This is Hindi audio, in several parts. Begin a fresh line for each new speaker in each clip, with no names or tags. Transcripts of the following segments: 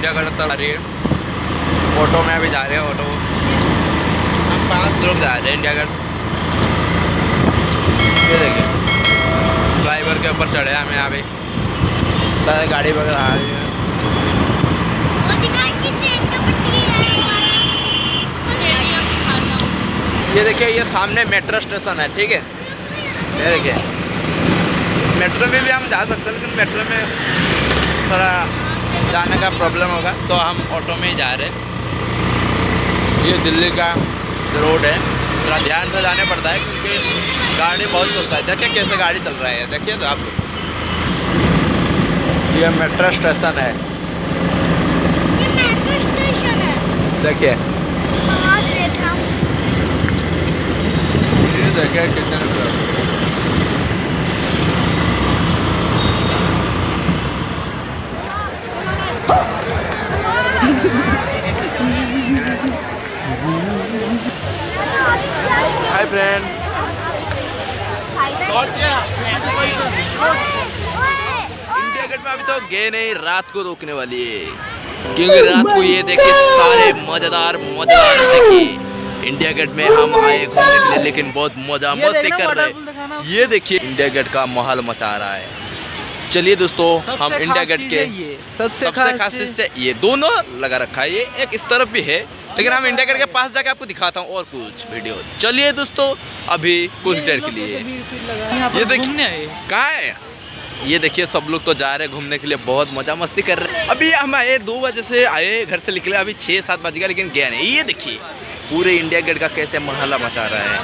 इंडिया गेट तक आ रही है। ऑटो में अभी जा रहे हैं, ऑटो हम 5 लोग जा रहे हैं इंडिया गेट। ये देखिए ड्राइवर के ऊपर चढ़े हमें यहाँ पे सारे गाड़ी वगैरह आ रही है। ये देखिए ये सामने मेट्रो स्टेशन है, ठीक है। ये देखिए मेट्रो में भी हम जा सकते हैं, लेकिन मेट्रो में थोड़ा जाने का प्रॉब्लम होगा, तो हम ऑटो में ही जा रहे हैं। ये दिल्ली का रोड है, थोड़ा ध्यान से जाने पड़ता है क्योंकि गाड़ी बहुत चलता है। देखिए कैसे गाड़ी चल रहा है, देखिए तो आप। ये मेट्रो स्टेशन है, देखिए ये देखिए कितने हाय फ्रेंड। इंडिया गेट में अभी तो गए नहीं, रात को रोकने वाली है क्योंकि रात को ये देखिए सारे मजेदार देखिए इंडिया गेट में हम आए घूमने के लिए, लेकिन बहुत मजा मस्ती कर रहे हैं। ये देखिए इंडिया गेट का माहौल मचा रहा है। चलिए दोस्तों हम इंडिया गेट के सबसे खास चीज से ये दोनों लगा रखा है, ये एक इस तरफ भी है, लेकिन हम इंडिया गेट के पास जाके आपको दिखाता हूँ और कुछ वीडियो। चलिए दोस्तों अभी कुछ देर के लिए ये देखिए कहाँ है, ये देखिए सब लोग तो जा रहे हैं घूमने के लिए, बहुत मजा मस्ती कर रहे हैं। अभी हम आए 2 बजे से आए, घर से निकले अभी 6-7 बज गया, लेकिन गया नहीं। ये देखिए पूरे इंडिया गेट का कैसे मोहल्ला मचा रहा है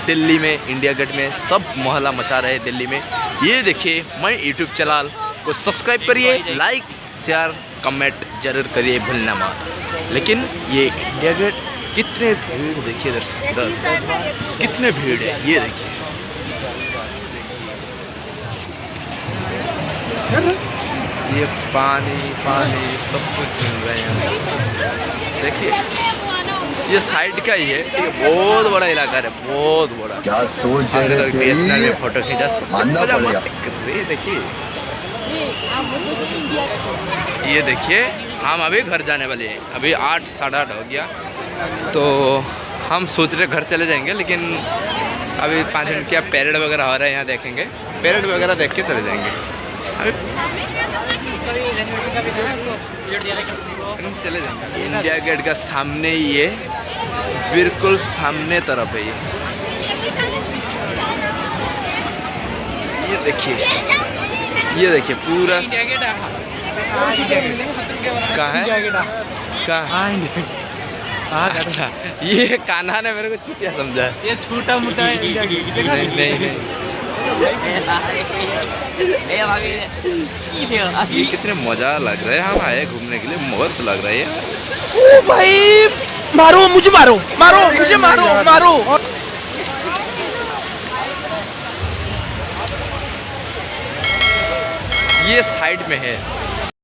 दिल्ली में। इंडिया गेट में सब मोहल्ला मचा रहे हैं दिल्ली में। ये देखिए मैं यूट्यूब चैनल को सब्सक्राइब करिए, लाइक शेयर कमेंट जरूर करिए भूलना मत। लेकिन ये इंडिया गेट कितने भीड़ देखिए, कितने भीड़ है ये देखिए। ये पानी सब कुछ मिल रहा है यहाँ देखिए। ये साइड का ही है, ये बहुत बड़ा इलाका है, बहुत बड़ा।
क्या सोच है रे तेरी,
फोटो खींचा
मानना पड़ेगा।
देखिए ये देखिए हम अभी घर जाने वाले हैं, अभी 8 साढ़े 8 हो गया, तो हम सोच रहे घर चले जाएंगे, लेकिन अभी 5 मिनट क्या परेड वगैरह हो रहा है यहाँ, देखेंगे परेड वगैरह देख के चले जाएंगे। अभी चले जाएंगे। इंडिया गेट का सामने ही है, बिल्कुल सामने तरफ है ये देखिए पूरा कहाँ है, कहाँ? अच्छा ये कान्हा ने मेरे को चुतिया समझा, ये छोटा मोटा है। नहीं ये कितने मजा लग रहा है, हम आए घूमने के लिए, मस्त लग रहा है यार।
ओ भाई मारो मुझे, मारो मुझे, मारो।
ये साइड में है